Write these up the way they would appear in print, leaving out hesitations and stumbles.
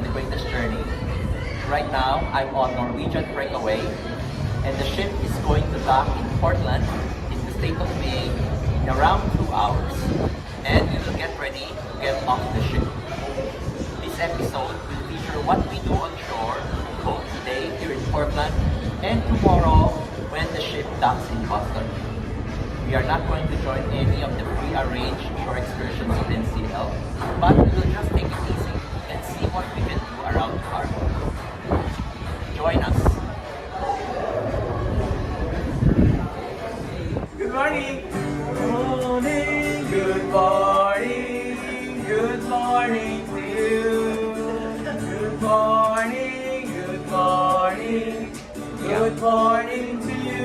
the greatest journey. Right now, I'm on Norwegian BREAKAWAY, and the ship is going to dock in Portland, in the state of Maine, in around 2 hours. And we will get ready to get off the ship. This episode will feature what we do on shore, both today here in Portland and tomorrow when the ship docks in Boston. We are not going to join any of the pre-arranged shore excursions with NCL, but we will just take it easy and see what we can do around the harbor. Join us. Good morning! Good morning! Good morning! Good morning to you! Good morning! Good morning! Good morning to you!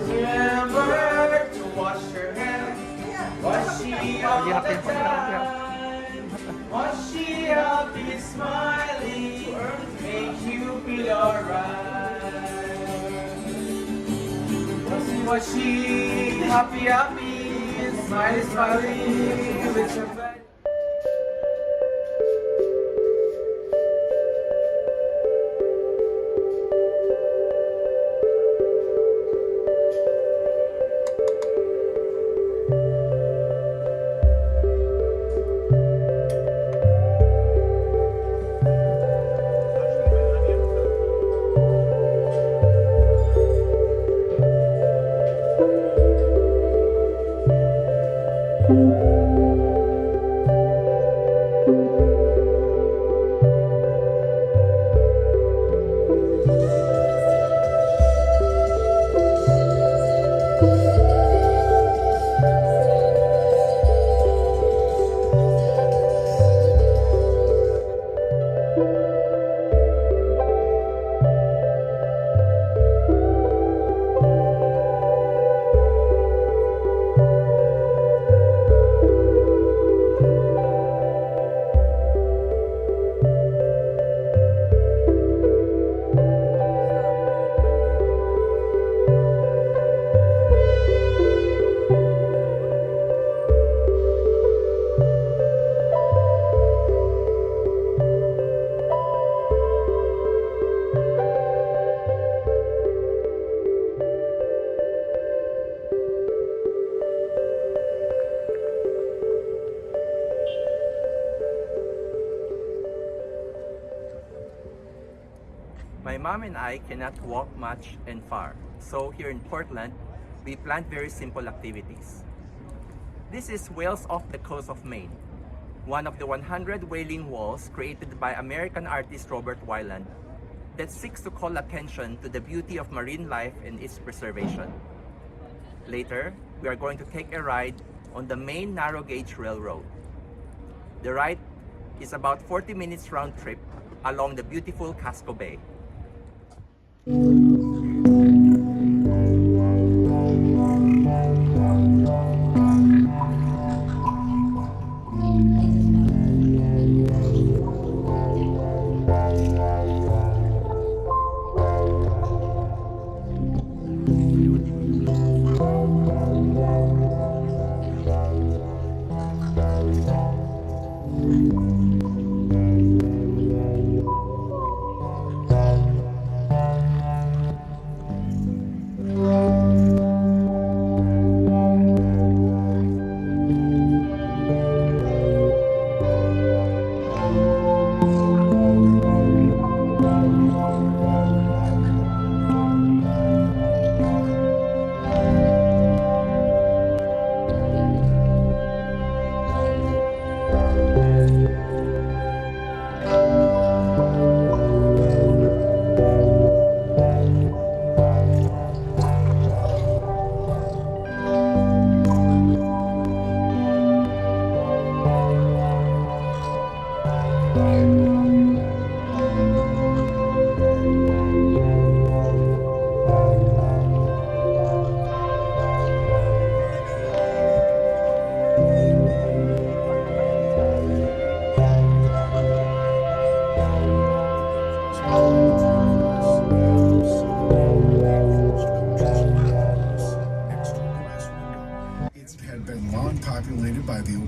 Remember to wash your hands, wash she all the time. Wash she up, be smiling, make you feel alright. Washi, happy, smiling with your friend. My mom and I cannot walk much and far, so here in Portland, we planned very simple activities. This is Whales off the coast of Maine, one of the 100 whaling walls created by American artist Robert Wyland that seeks to call attention to the beauty of marine life and its preservation. Later, we are going to take a ride on the Maine Narrow Gauge Railroad. The ride is about 40 minutes round trip along the beautiful Casco Bay.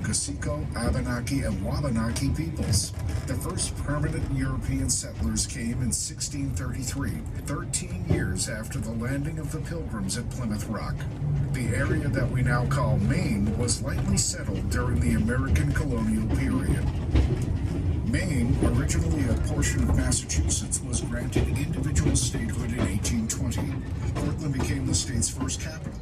Casico, Abenaki, and Wabanaki peoples. The first permanent European settlers came in 1633, 13 years after the landing of the Pilgrims at Plymouth Rock. The area that we now call Maine was lightly settled during the American colonial period. Maine, originally a portion of Massachusetts, was granted individual statehood in 1820. Portland became the state's first capital.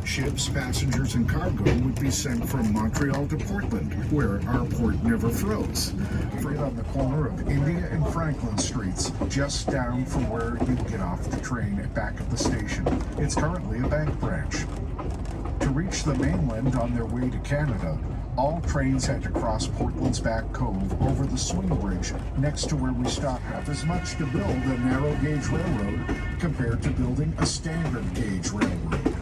Ships, passengers, and cargo would be sent from Montreal to Portland, where our port never froze. Right on the corner of India and Franklin Streets, just down from where you get off the train back at the station. It's currently a bank branch. To reach the mainland on their way to Canada, all trains had to cross Portland's Back Cove over the swing bridge next to where we stopped. As much to build a narrow gauge railroad compared to building a standard gauge railroad.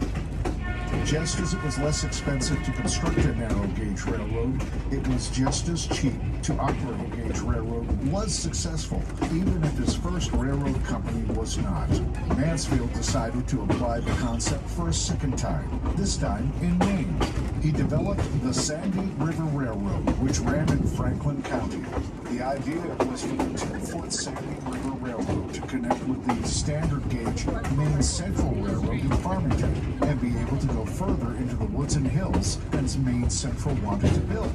Just as it was less expensive to construct a narrow gauge railroad, it was just as cheap to operate a gauge railroad. Was successful, even if his first railroad company was not. Mansfield decided to apply the concept for a second time, this time in Maine. He developed the Sandy River Railroad, which ran in Franklin County. The idea was for the 2-foot Sandy River Railroad to connect with the standard gauge Maine Central Railroad in Farmington and be able to go further into the woods and hills as Maine Central wanted to build.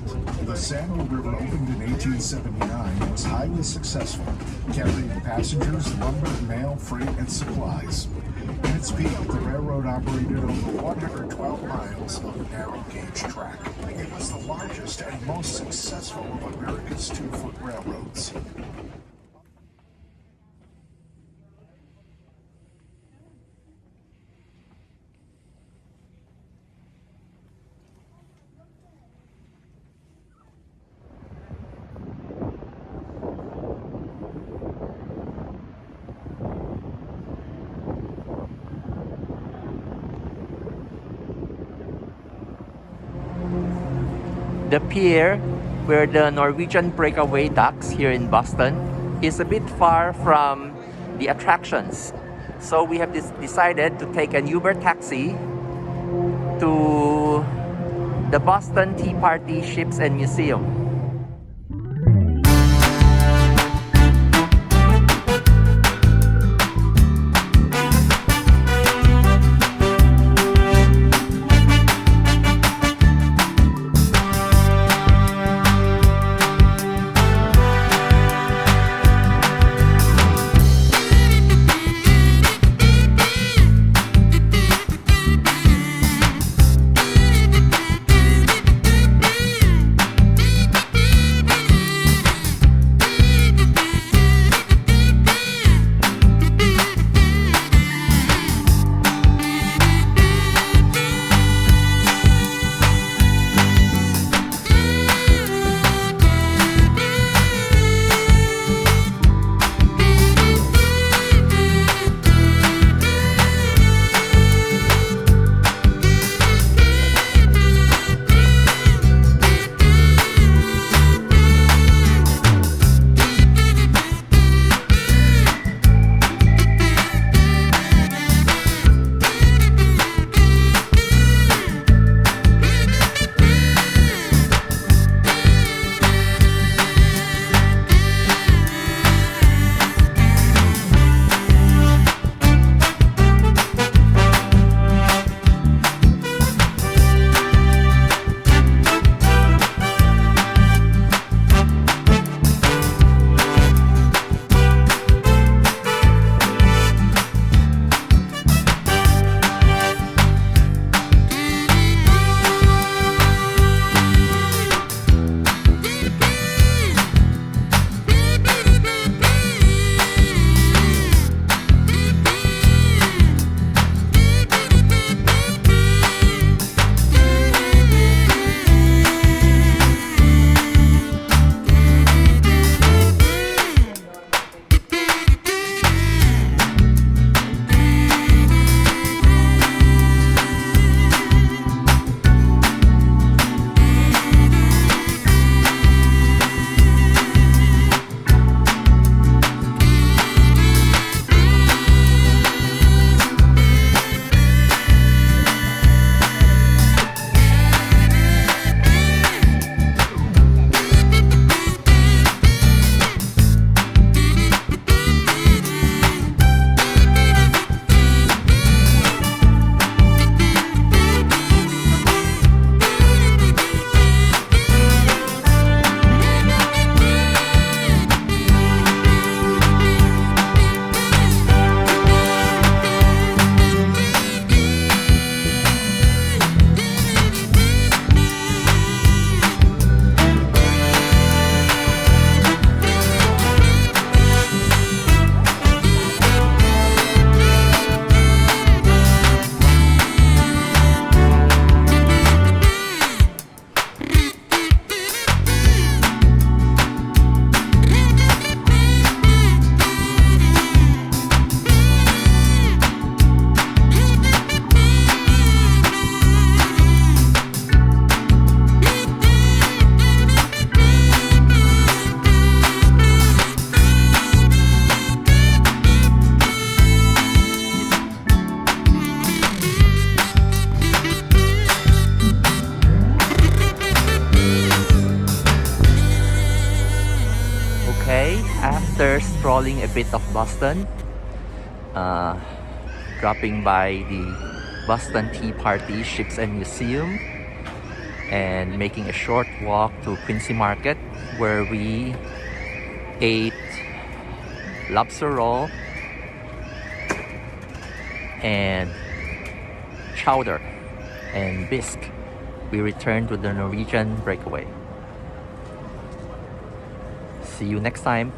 The Sandy River opened in 1879 and was highly successful, carrying passengers, lumber, mail, freight, and supplies. In its peak, the railroad operated over 112 miles of narrow gauge track. It was the largest and most successful of America's 2-foot railroads. The pier where the Norwegian Breakaway docks here in Boston is a bit far from the attractions. So we have decided to take an Uber taxi to the Boston Tea Party Ships and Museum. after strolling a bit of Boston, dropping by the Boston Tea Party Ships and Museum, and making a short walk to Quincy Market, where we ate lobster roll and chowder and bisque, we returned to the Norwegian Breakaway. See you next time.